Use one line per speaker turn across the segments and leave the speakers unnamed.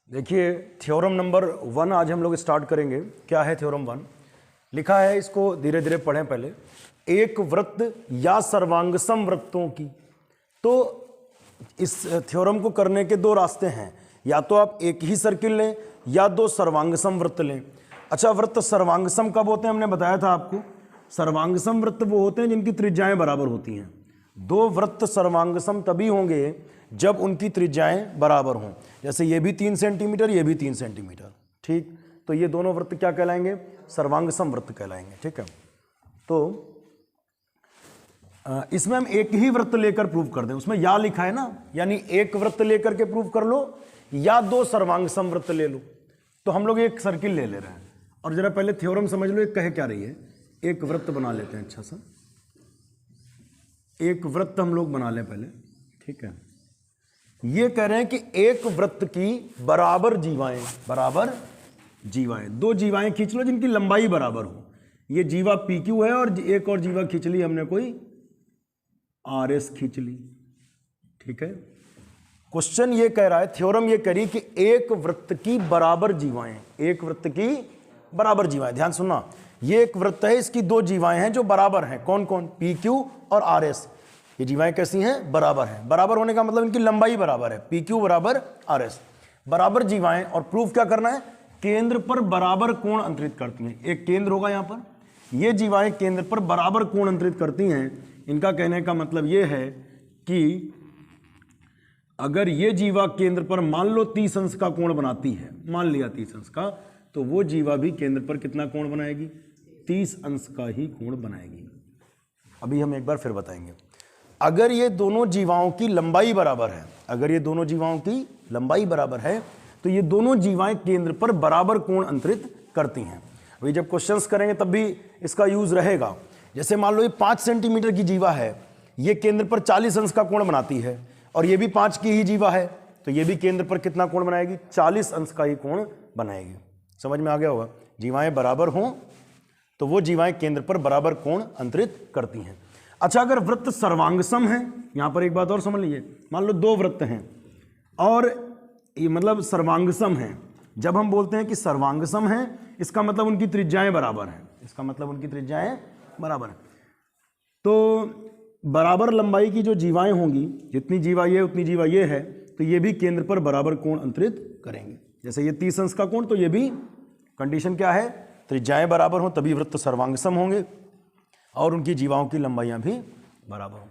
देखिए theorem number 1 आज हम लोग स्टार्ट करेंगे। क्या है थ्योरम 1? लिखा है, इसको धीरे धीरे पढ़ें पहले। एक वृत्त या सर्वांगसम वृत्तों की, तो इस थ्योरम को करने के दो रास्ते हैं, या तो आप एक ही सर्किल लें या दो सर्वांगसम वृत्त लें। अच्छा, वृत्त सर्वांगसम कब होते हैं? हमने बताया था आपको, सर्वांगसम वृत्त वो होते हैं जिनकी त्रिज्याएं बराबर होती हैं। दो वृत्त सर्वांगसम तभी होंगे जब उनकी त्रिज्याएं बराबर हों। जैसे ये भी 3 सेंटीमीटर, ये भी 3 सेंटीमीटर, ठीक। तो ये दोनों वृत्त क्या कहलाएंगे? सर्वांगसम वृत्त कहलाएंगे, ठीक है। तो इसमें हम एक ही वृत्त लेकर प्रूव कर दें, उसमें या लिखा है ना, यानी एक वृत्त लेकर के प्रूव कर लो या दो सर्वांगसम वृत्त ले लो। तो हम लोग एक सर्किल ले रहे हैं, और जरा पहले थ्योरम समझ लो, एक कहे क्या रही है। एक वृत्त बना लेते हैं, अच्छा सा एक वृत्त हम लोग बना लें पहले, ठीक है। ये कह रहे हैं कि एक वृत्त की बराबर जीवाएं, दो जीवाएं खींच लो जिनकी लंबाई बराबर हो। ये जीवा PQ है और एक और जीवा खींच ली हमने, कोई RS खींच ली, ठीक है। क्वेश्चन ये कह रहा है, थ्योरम ये कह रही कि एक वृत्त की बराबर जीवाएं, एक वृत्त की बराबर जीवाएं। ध्यान सुनना, ये एक वृत्त है, इसकी दो जीवाएं हैं जो बराबर हैं। कौन कौन? PQ और RS। ये जीवाएं कैसी हैं? बराबर हैं। बराबर होने का मतलब इनकी लंबाई बराबर है, PQ बराबर RS। बराबर जीवाएं, और प्रूफ क्या करना है? केंद्र पर बराबर कोण अंतरित करती हैं। एक केंद्र होगा यहां पर, ये जीवाएं केंद्र पर बराबर कोण अंतरित करती हैं। इनका कहने का मतलब ये है कि अगर ये जीवा केंद्र पर मान लो 30 अंश का कोण बनाती है, मान लिया 30 अंश का, तो वो जीवा भी केंद्र पर कितना कोण बनाएगी? 30 अंश का ही कोण बनाएगी। अभी हम एक बार फिर बताएंगे। अगर ये दोनों जीवाओं की लंबाई बराबर है, अगर ये दोनों जीवाओं की लंबाई बराबर है, तो ये दोनों जीवाएं केंद्र पर बराबर कोण अंतरित करती हैं। अभी जब क्वेश्चंस करेंगे तब भी इसका यूज रहेगा। जैसे मान लो ये 5 सेंटीमीटर की जीवा है, ये केंद्र पर 40 अंश का कोण बनाती है, और ये भी 5 की ही जीवा है, तो ये भी केंद्र पर कितना कोण बनाएगी? 40 अंश का ही कोण बनाएगी। समझ में आ गया होगा? जीवाएं बराबर हों तो वो जीवाएं केंद्र पर बराबर कोण अंतरित करती हैं। अच्छा, अगर वृत्त सर्वांगसम है, यहां पर एक बात और समझ लीजिए, मान लो दो वृत्त हैं और ये मतलब सर्वांगसम है। जब हम बोलते हैं कि सर्वांगसम है, इसका मतलब उनकी त्रिज्याएं बराबर हैं, इसका मतलब उनकी त्रिज्याएं बराबर हैं। तो बराबर लंबाई की जो जीवाएं होंगी, जितनी जीवा ये उतनी जीवा ये है, तो ये भी केंद्र पर बराबर कोण अंतरित करेंगे। जैसे ये 30 अंश का कोण, तो ये भी कंडीशन क्या है? त्रिज्याएं बराबर हो तभी वृत्त सर्वांगसम होंगे और उनकी जीवाओं की लंबाइयां भी बराबर हों।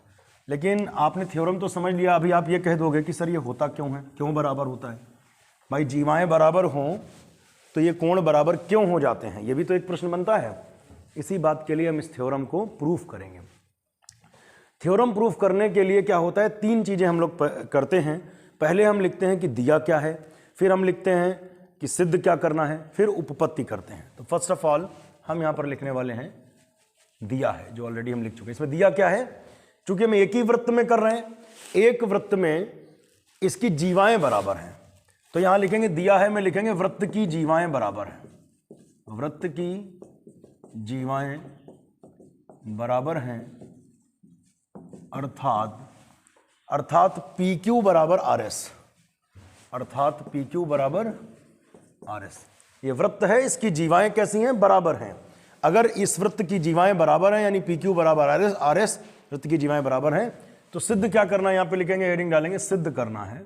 लेकिन आपने थ्योरम तो समझ लिया, अभी आप ये कह दोगे कि सर ये होता क्यों है, क्यों बराबर होता है? भाई जीवाएं बराबर हों तो ये कोण बराबर क्यों हो जाते हैं, ये भी तो एक प्रश्न बनता है। इसी बात के लिए हम इस थ्योरम को प्रूफ करेंगे। थ्योरम प्रूफ करने के लिए क्या होता है, 3 चीजें हम लोग करते हैं। पहले हम लिखते हैं कि दिया क्या है, फिर हम लिखते हैं कि सिद्ध क्या करना है, फिर उपपत्ति करते हैं। तो फर्स्ट ऑफ ऑल हम यहां पर लिखने वाले हैं दिया है, जो ऑलरेडी हम लिख चुके हैं। इसमें दिया क्या है? चूंकि हम एक ही वृत्त में कर रहे हैं, एक वृत्त में इसकी जीवाएं बराबर हैं, तो यहां लिखेंगे दिया है में लिखेंगे वृत्त की जीवाएं बराबर हैं। वृत्त की जीवाएं बराबर हैं, अर्थात PQ बराबर RS, अर्थात PQ बराबर RS। ये वृत्त है, इसकी जीवाएं कैसी हैं? बराबर हैं। अगर इस वृत्त की जीवाएं बराबर हैं, यानी PQ बराबर RS, वृत्त की जीवाएं बराबर हैं, तो सिद्ध क्या करना है? यहां पे लिखेंगे, हेडिंग डालेंगे, सिद्ध करना है।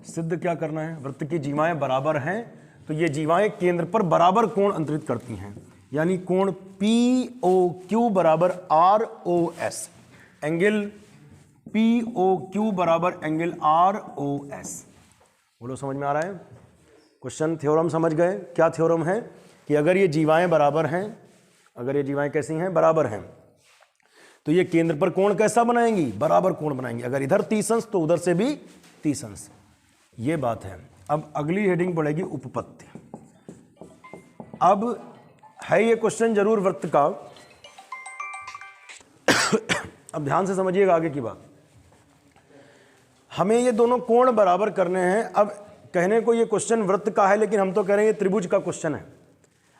सिद्ध क्या करना है? वृत्त की जीवाएं बराबर हैं, तो ये जीवाएं केंद्र पर बराबर कोण अंतरित करती हैं, यानी कोण POQ बराबर ROS, एंगल POQ बराबर एंगल ROS। बोलो, समझ में आ रहा है? क्वेश्चन थ्योरम समझ गए? क्या थ्योरम है कि अगर ये जीवाएं बराबर हैं, अगर ये जीवाएं कैसी हैं? बराबर हैं, तो ये केंद्र पर कोण कैसा बनाएंगी? बराबर कोण बनाएंगी। अगर इधर 30 अंश तो उधर से भी 30 अंश। ये बात है। अब अगली हेडिंग पड़ेगी उपपत्ति। अब है ये क्वेश्चन जरूर वृत्त का, अब ध्यान से समझिएगा आगे की बात। हमें ये दोनों कोण बराबर करने हैं। अब कहने को ये क्वेश्चन वृत्त का है, लेकिन हम तो कह रहे हैं ये त्रिभुज का क्वेश्चन है।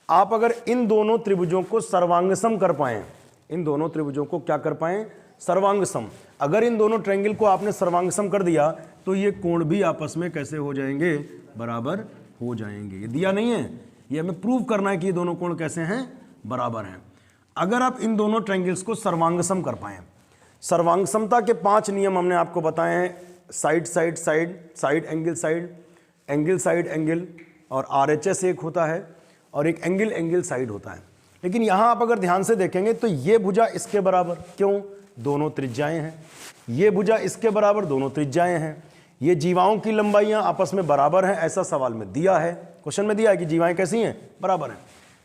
आप अगर इन दोनों त्रिभुजों को सर्वांगसम कर पाएं, इन दोनों त्रिभुजों को क्या कर पाएं? सर्वांग सम। अगर इन दोनों ट्रायंगल को आपने सर्वांग सम कर दिया तो ये कोण भी आपस में कैसे हो जाएंगे, बराबर हो जाएंगे। ये दिया नहीं है, ये हमें प्रूव करना है कि ये दोनों कोण कैसे हैं, बराबर हैं। अगर आप इन दोनों ट्रायंगल्स को सर्वांगसम कर पाएं, सर्वांग समता के 5 नियम हमने आपको बताए हैं, side side side, side angle side, angle side angle, और RHS एक होता है और एक एंगल एंगल साइड होता है। लेकिन यहाँ आप अगर ध्यान से देखेंगे तो ये भुजा इसके बराबर, क्यों, दोनों त्रिज्याएं हैं। ये भुजा इसके बराबर, दोनों त्रिज्याएं हैं। ये जीवाओं की लंबाइयाँ आपस में बराबर हैं, ऐसा सवाल में दिया है, क्वेश्चन में दिया है कि जीवाएं कैसी हैं, बराबर हैं।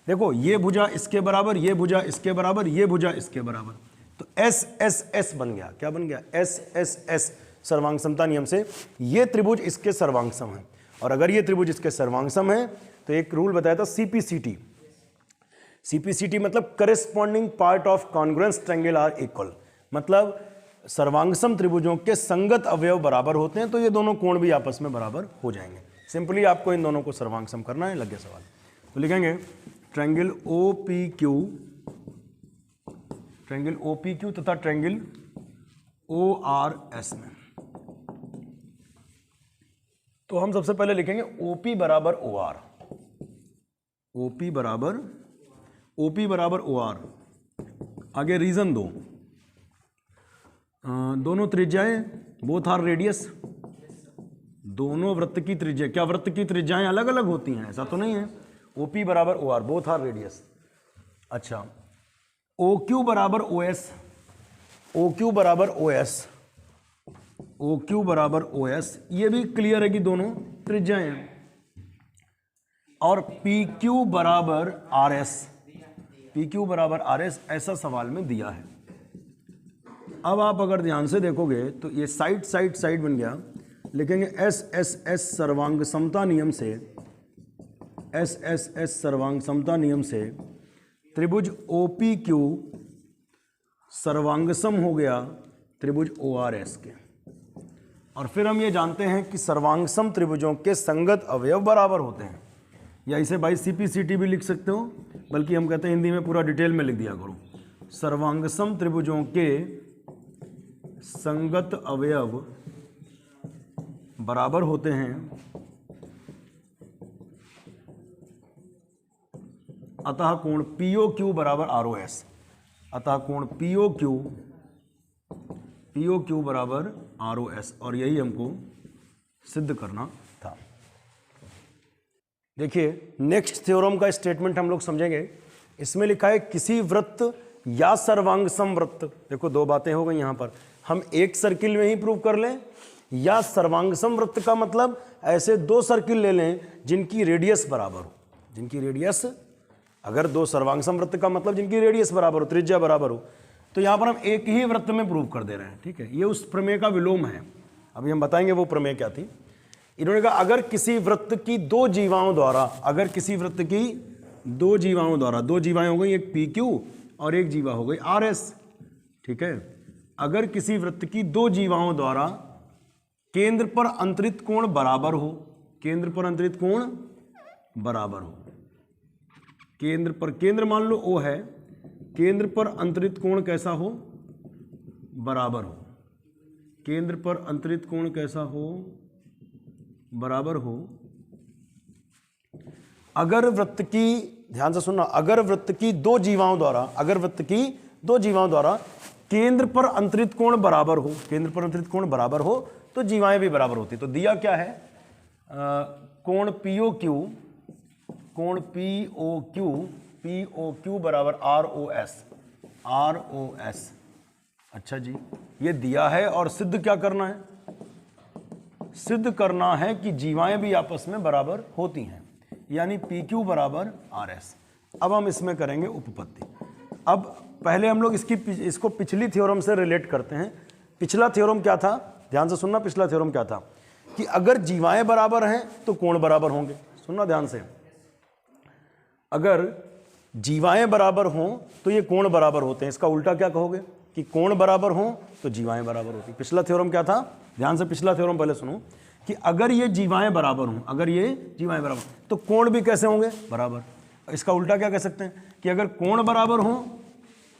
देखो ये भुजा इसके बराबर, ये भुजा इसके बराबर, ये भुजा इसके बराबर, तो SSS बन गया। क्या बन गया, SSS, सर्वांग समता नियम से ये त्रिभुज इसके सर्वांग सम है। और अगर ये त्रिभुज इसके सर्वांग सम है तो एक रूल बताया था CPCT। CPCT मतलब corresponding part of congruence triangle are equal, मतलब सर्वांगसम त्रिभुजों के संगत अवयव बराबर होते हैं तो ये दोनों कोण भी आपस में बराबर हो जाएंगे। सिंपली आपको इन दोनों को सर्वांगसम करना है, लग गया सवाल। तो लिखेंगे ट्रायंगल OPQ तथा ट्रायंगल ORS में। तो हम सबसे पहले लिखेंगे OP बराबर OR, OP बराबर OR। आगे रीजन दो, दोनों त्रिज्याएं, बोथ आर रेडियस, दोनों वृत्त की त्रिज्या, क्या वृत्त की त्रिज्याएं अलग अलग होती हैं, ऐसा तो नहीं है। OP बराबर OR, बोथ आर रेडियस। अच्छा, OQ बराबर OS, OQ बराबर OS, OQ बराबर OS, ये भी क्लियर है कि दोनों त्रिज्याएं हैं। और PQ बराबर RS, PQ बराबर RS ऐसा सवाल में दिया है। अब आप अगर ध्यान से देखोगे तो ये साइड साइड साइड बन गया, लिखेंगे SSS सर्वांग समता नियम से, SSS सर्वांग समता नियम से त्रिभुज OPQ सर्वांगसम हो गया त्रिभुज ORS के। और फिर हम ये जानते हैं कि सर्वांगसम त्रिभुजों के संगत अवयव बराबर होते हैं, या इसे भाई CPCT भी लिख सकते हो, बल्कि हम कहते हैं हिंदी में पूरा डिटेल में लिख दिया करो। सर्वांगसम त्रिभुजों के संगत अवयव बराबर होते हैं, अतः कोण POQ बराबर ROS, अतः कोण POQ बराबर ROS, और यही हमको सिद्ध करना था। देखिए नेक्स्ट थ्योरम का स्टेटमेंट हम लोग समझेंगे। इसमें लिखा है किसी वृत्त या सर्वांगसम वृत्त, देखो दो बातें हो गई यहां पर, हम एक सर्किल में ही प्रूव कर लें, या सर्वांगसम वृत्त का मतलब ऐसे दो सर्किल ले लें जिनकी रेडियस बराबर हो, जिनकी रेडियस, अगर दो सर्वांगसम वृत्त का मतलब जिनकी रेडियस बराबर हो, त्रिज्या बराबर हो, तो यहां पर हम एक ही वृत्त में प्रूव कर दे रहे हैं। ठीक है, ये उस प्रमेय का विलोम है, अभी हम बताएंगे वो प्रमेय क्या थी। इन्होंने कहा अगर किसी वृत्त की दो जीवाओं द्वारा, अगर किसी वृत्त की दो जीवाओं द्वारा, दो जीवाएं हो गई, एक PQ और एक जीवा हो गई RS। ठीक है, अगर किसी वृत्त की दो जीवाओं द्वारा केंद्र पर अंतरित कोण बराबर हो, केंद्र पर अंतरित कोण बराबर हो, केंद्र पर, केंद्र मान लो O है, केंद्र पर अंतरित कोण कैसा हो, बराबर हो, केंद्र पर अंतरित कोण कैसा हो, बराबर हो। अगर वृत्त की, ध्यान से सुनना, अगर वृत्त की दो जीवाओं द्वारा, अगर वृत्त की दो जीवाओं द्वारा केंद्र पर अंतरित कोण बराबर हो, केंद्र पर अंतरित कोण बराबर हो तो जीवाएं भी बराबर होती। तो दिया क्या है, कोण POQ, कोण POQ बराबर ROS। अच्छा जी, ये दिया है और सिद्ध क्या करना है, सिद्ध करना है कि जीवाएं भी आपस में बराबर होती हैं, यानी PQ बराबर RS। अब हम इसमें करेंगे उपपत्ति। अब पहले हम लोग इसको पिछली थ्योरम से रिलेट करते हैं। पिछला थ्योरम क्या था, ध्यान से सुनना, पिछला थ्योरम क्या था कि अगर जीवाएं बराबर हैं तो कोण बराबर होंगे। सुनना ध्यान से, अगर जीवाएं बराबर हों तो ये कोण बराबर होते हैं। इसका उल्टा क्या कहोगे कि कोण बराबर हों तो जीवाएं बराबर होती। पिछला थ्योरम क्या था, ध्यान से पिछला थ्योरम पहले सुनो, कि अगर ये जीवाएं बराबर हों, अगर ये जीवाएं बराबर तो कोण भी कैसे होंगे, बराबर। इसका उल्टा क्या कह सकते हैं कि अगर कोण बराबर हों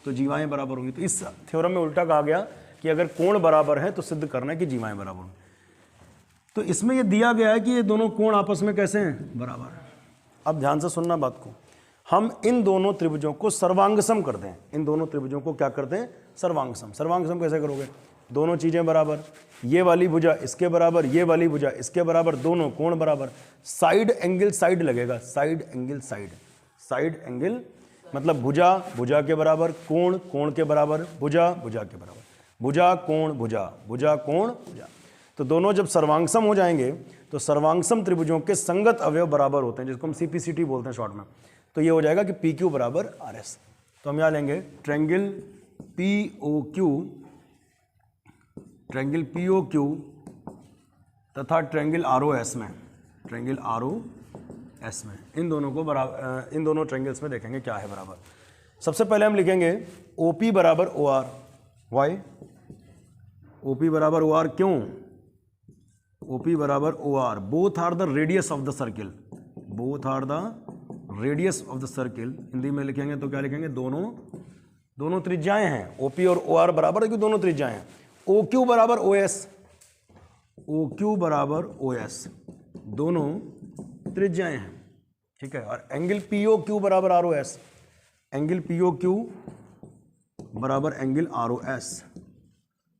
तो जीवाएं बराबर होंगी। तो इस थ्योरम में उल्टा कहा गया कि अगर कोण बराबर है तो सिद्ध करना है कि जीवाएं बराबर होंगी। तो इसमें ये दिया गया है कि ये दोनों कोण आपस में कैसे हैं, बराबर है। अब ध्यान से सुनना बात को, हम इन दोनों त्रिभुजों को सर्वांगसम कर दें। इन दोनों त्रिभुजों को क्या करते हैं, सर्वांगसम। सर्वांगसम कैसे करोगे, दोनों चीजें बराबर, ये वाली भुजा इसके बराबर, ये वाली भुजा इसके बराबर, दोनों कोण बराबर। साइड एंगल साइड लगेगा, side angle side, side angle मतलब भुजा भुजा के बराबर, कोण कोण के बराबर, भुजा भुजा के बराबर, भुजा कोण भुजा, भुजा कोण भुजा। तो दोनों जब सर्वांगसम हो जाएंगे तो सर्वांगसम त्रिभुजों के संगत अवयव बराबर होते हैं, जिसको हम सीपीसीटी बोलते हैं शॉर्ट में। तो ये हो जाएगा कि पी क्यू बराबर आर एस। तो हम यहाँ लेंगे triangle P O Q, triangle P O Q तथा ट्रायंगल आर ओ एस में, ट्रायंगल आर ओ एस में, इन दोनों को बराबर, इन दोनों ट्रायंगल्स में देखेंगे क्या है बराबर। सबसे पहले हम लिखेंगे ओ पी बराबर O R. Why O P बराबर ओ आर, क्यों, ओ पी बराबर O R, both are the radius of the circle, both are the radius of the circle. Hindi में लिखेंगे तो क्या लिखेंगे, दोनों त्रिज्याएं हैं। ओ पी और ओ आर बराबर है कि दोनों त्रिज्याएं हैं। ओ क्यू बराबर ओ एस, ओ क्यू बराबर ओ एस, दोनों त्रिज्याएं हैं, ठीक है। और एंगल पी ओ क्यू बराबर R O S, angle P O Q बराबर एंगल आर ओ एस।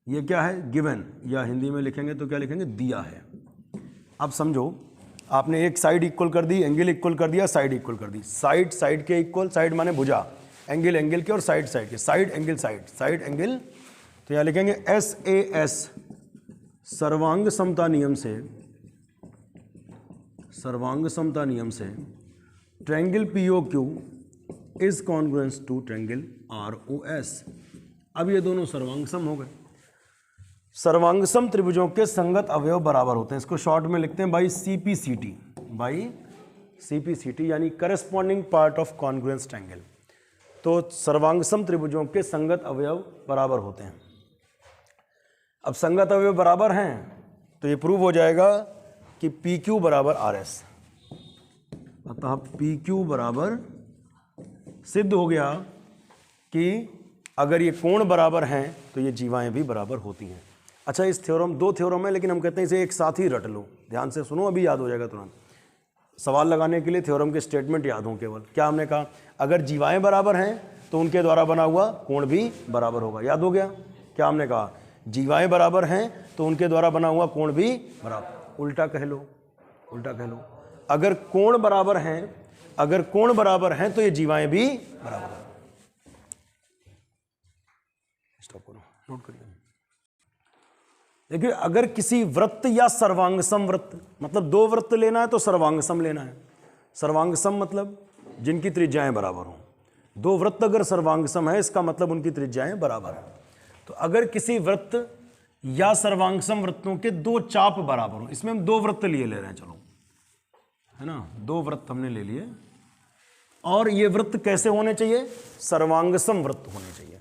ये क्या है, गिवन, या हिंदी में लिखेंगे तो क्या लिखेंगे, दिया है। अब समझो, आपने एक साइड इक्वल कर दी, एंगल इक्वल कर दिया, साइड इक्वल कर दी, साइड साइड के इक्वल, साइड माने भुजा, एंगल एंगल के और साइड साइड के, side angle side, side angle. तो यहाँ लिखेंगे एस ए एस, सर्वांग समता नियम से, सर्वांग समता नियम से triangle P O Q is congruence to triangle R O S. अब ये दोनों सर्वांगसम हो गए। सर्वांगसम त्रिभुजों के संगत अवयव बराबर होते हैं। इसको शॉर्ट में लिखते हैं बाई सीपीसीटी, बाई सीपीसीटी यानी corresponding part of congruence triangle. तो सर्वांगसम त्रिभुजों के संगत अवयव बराबर होते हैं। अब संगत अवयव बराबर हैं तो ये प्रूव हो जाएगा कि पी क्यू बराबर आर एस। अतः पी क्यू बराबर, सिद्ध हो गया कि अगर ये कोण बराबर हैं तो ये जीवाएं भी बराबर होती हैं। अच्छा, इस थ्योरम, दो थ्योरम है लेकिन हम कहते हैं इसे एक साथ ही रट लो। ध्यान से सुनो, अभी याद हो जाएगा तुरंत। सवाल लगाने के लिए थ्योरम के स्टेटमेंट याद हों केवल। क्या हमने कहा, अगर जीवाएं बराबर हैं तो उनके द्वारा बना हुआ कोण भी बराबर होगा। याद हो गया क्या हमने कहा, जीवाएं बराबर हैं तो उनके द्वारा बना हुआ कोण भी बराबर। उल्टा कह लो, उल्टा कह लो, अगर कोण बराबर हैं, अगर कोण बराबर हैं तो ये जीवाएं भी बराबर हैं। स्टॉप करो, नोट करिए। देखिए, अगर किसी वृत्त या सर्वांगसम वृत्त, मतलब दो वृत्त लेना है तो सर्वांगसम लेना है। सर्वांगसम मतलब जिनकी त्रिज्याएं बराबर हों। दो वृत्त अगर सर्वांगसम है इसका मतलब उनकी त्रिज्याएं बराबर है। तो अगर किसी वृत्त या सर्वांगसम वृत्तों के दो चाप बराबर हो, इसमें हम दो वृत्त ले रहे हैं, चलो, है ना, दो वृत्त हमने ले लिए, और ये वृत्त कैसे होने चाहिए, सर्वांगसम वृत्त होने चाहिए।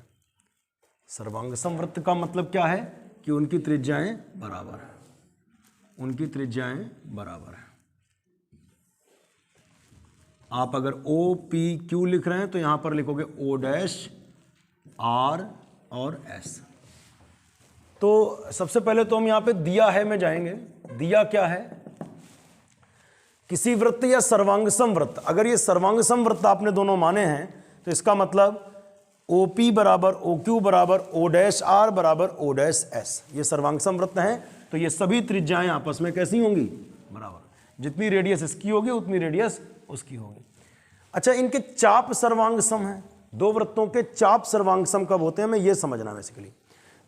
सर्वांगसम वृत्त का मतलब क्या है कि उनकी त्रिज्याएं बराबर है, उनकी त्रिज्याएं बराबर है। आप अगर ओ पी क्यू लिख रहे हैं तो यहां पर लिखोगे ओ डैश आर और एस। तो सबसे पहले तो हम यहां पे दिया है में जाएंगे। दिया क्या है, किसी वृत्त या सर्वांगसम वृत्त, अगर ये सर्वांगसम वृत्त आपने दोनों माने हैं तो इसका मतलब ओ पी बराबर ओ क्यू बराबर ओ डैश आर बराबर ओ डैश एस। ये सर्वांगसम वृत्त हैं तो ये सभी त्रिज्याएं आपस में कैसी होंगी, बराबर। जितनी रेडियस इसकी होगी उतनी रेडियस उसकी होगी। अच्छा, इनके चाप सर्वांगसम हैं। दो वृत्तों के चाप सर्वांगसम कब होते हैं, हमें ये समझना है बेसिकली।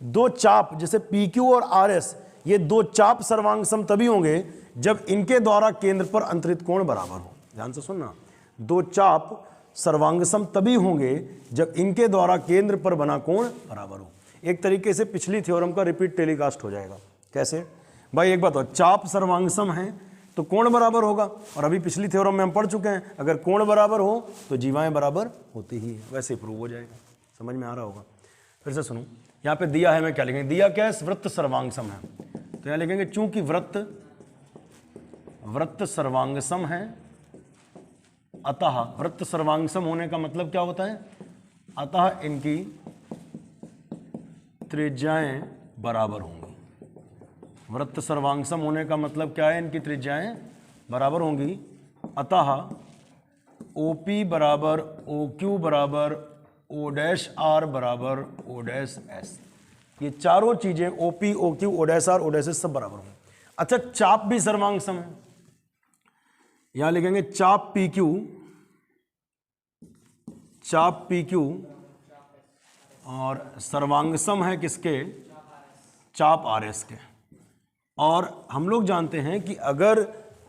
दो चाप जैसे पी क्यू और आर एस, ये दो चाप सर्वांगसम तभी होंगे जब इनके द्वारा केंद्र पर अंतरित कोण बराबर हो। ध्यान से सुनना, दो चाप सर्वांगसम तभी होंगे जब इनके द्वारा केंद्र पर बना कोण बराबर हो। एक तरीके से पिछली थ्योरम का रिपीट टेलीकास्ट हो जाएगा। कैसे भाई, एक बात हो, चाप सर्वांगसम है तो कोण बराबर होगा, और अभी पिछली थ्योरम में हम पढ़ चुके हैं अगर कोण बराबर हो तो जीवाएं बराबर होती ही है। वैसे प्रूव हो जाएगा। समझ में आ रहा होगा। फिर से सुनो, यहाँ पे दिया है, मैं क्या लिखेंगे, दिया क्या है, वृत्त सर्वांगसम है, तो यहाँ लिखेंगे चूंकि वृत्त सर्वांगसम है, अतः वृत्त सर्वांगसम होने का मतलब क्या होता है, अतः इनकी त्रिज्याएं बराबर होंगी। वृत्त सर्वांगसम होने का मतलब क्या है? इनकी त्रिज्याएं बराबर होंगी। अतः OP बराबर OQ बराबर O डैश R बराबर O डैश S। ये चारों चीजें OP, OQ, O dash R, O dash S सब बराबर होंगी। अच्छा, चाप भी सर्वांगसम है। यहां लिखेंगे चाप PQ और सर्वांगसम है किसके? चाप RS के। और हम लोग जानते हैं कि अगर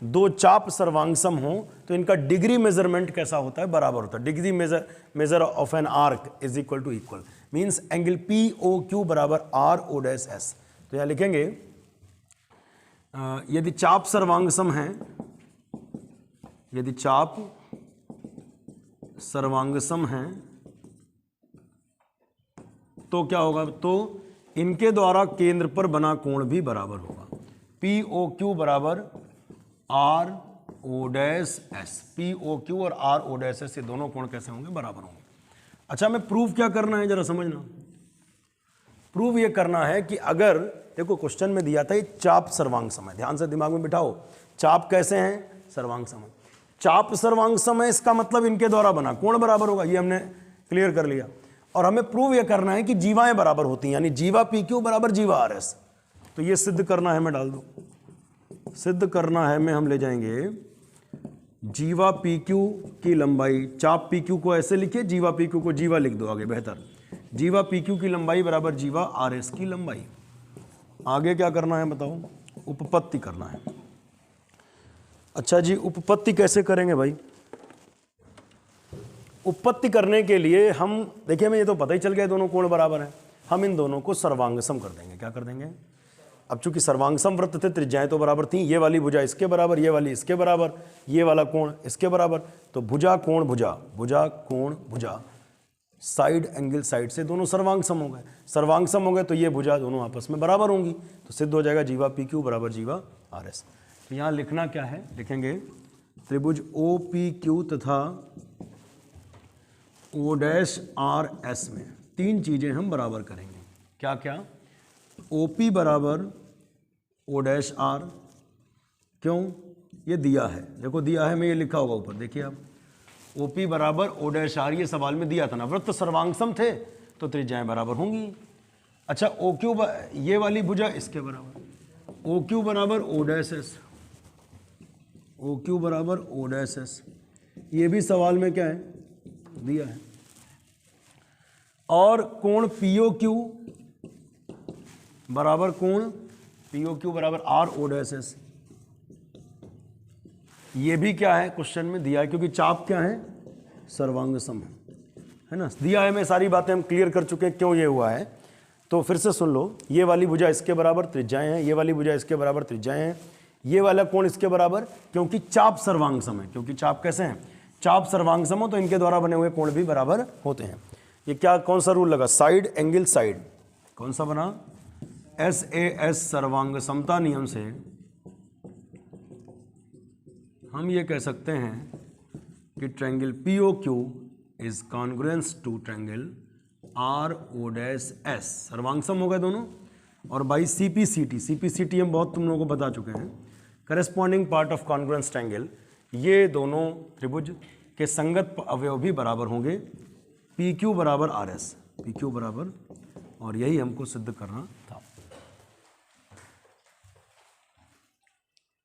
दो चाप सर्वांगसम हो तो इनका डिग्री मेजरमेंट कैसा होता है? बराबर होता है। Degree measure of an arc is equal to equal, means angle POQ बराबर RO डैश S। तो यहां लिखेंगे यदि चाप सर्वांगसम है, यदि चाप सर्वांगसम है तो क्या होगा? तो इनके द्वारा केंद्र पर बना कोण भी बराबर होगा। POQ बराबर RO डैश S। POQ और RO डैश S ये दोनों कोण कैसे होंगे? बराबर होंगे। अच्छा, हमें प्रूव क्या करना है जरा समझना। प्रूव ये करना है कि अगर देखो क्वेश्चन में दिया था ये चाप सर्वांगसम है, ध्यान से दिमाग में बिठाओ। चाप कैसे हैं? सर्वांगसम है। चाप सर्वांगसम है, इसका मतलब इनके द्वारा बना कोण बराबर होगा, ये हमने क्लियर कर लिया। और हमें प्रूव ये करना है कि जीवाएं बराबर होती हैं, यानी जीवा PQ बराबर जीवा RS। तो ये सिद्ध करना है, मैं डाल दूं, सिद्ध करना है में हम ले जाएंगे जीवा PQ की लंबाई। चाप PQ को ऐसे लिखिए, जीवा PQ को जीवा लिख दो आगे, बेहतर। जीवा PQ की लंबाई बराबर जीवा RS की लंबाई। आगे क्या करना है बताओ? उपपत्ति करना है। अच्छा जी, उपपत्ति कैसे करेंगे भाई? उपपत्ति करने के लिए हम देखिए, हमें ये तो पता ही चल गया दोनों कोण बराबर हैं। हम इन दोनों को सर्वांगसम कर देंगे। क्या कर देंगे? अब चूंकि सर्वांगसम वृत्त थे, त्रिज्याएं तो बराबर थी। ये वाली भुजा इसके बराबर, ये वाली इसके बराबर, ये वाला कोण इसके बराबर। तो भुजा कोण भुजा, भुजा कोण भुजा, साइड एंगल साइड से दोनों सर्वांगसम हो गए। सर्वांगसम हो गए तो ये भुजा दोनों आपस में बराबर होंगी, तो सिद्ध हो जाएगा जीवा PQ बराबर जीवा RS। तो यहाँ लिखना क्या है? लिखेंगे त्रिभुज OPQ तथा O डैश RS में तीन चीजें हम बराबर करेंगे। क्या क्या? OP बराबर O डैश R। क्यों? ये दिया है, देखो दिया है, मैं ये लिखा होगा ऊपर, देखिए आप। OP बराबर O डैश R, ये सवाल में दिया था ना। वृत्त सर्वांगसम थे तो त्रिज्याएं बराबर होंगी। अच्छा, OQ ये वाली भुजा इसके बराबर, OQ बराबर O डैश S, OQ बराबर O डैश S। ये भी सवाल में क्या है? दिया है। और कोण POQ बराबर कोण POQ बराबर RO डैश S। ये भी क्या है? क्वेश्चन में दिया है, क्योंकि चाप क्या है? सर्वांगसम है ना। दिया है, मैं सारी बातें हम क्लियर कर चुके हैं क्यों ये हुआ है। तो फिर से सुन लो, ये वाली भुजा इसके बराबर त्रिज्याएं हैं, ये वाली भुजा इसके बराबर त्रिज्याएं हैं, ये वाला कोण इसके बराबर, क्योंकि चाप सर्वांगसम है। क्योंकि चाप कैसे हैं? चाप सर्वांगसम हो तो इनके द्वारा बने हुए कोण भी बराबर होते हैं। ये क्या, कौन सा रूल लगा? Side angle side. कौन सा बना? SAS सर्वांगसमता नियम से हम ये कह सकते हैं कि triangle POQ is congruence to triangle RO dash S। सर्वांगसम हो गए दोनों। और बाई CPCT हम बहुत तुम लोगों को बता चुके हैं, corresponding part of congruence triangle. ये दोनों त्रिभुज के संगत अवयव भी बराबर होंगे। PQ बराबर RS, PQ बराबर, और यही हमको सिद्ध करना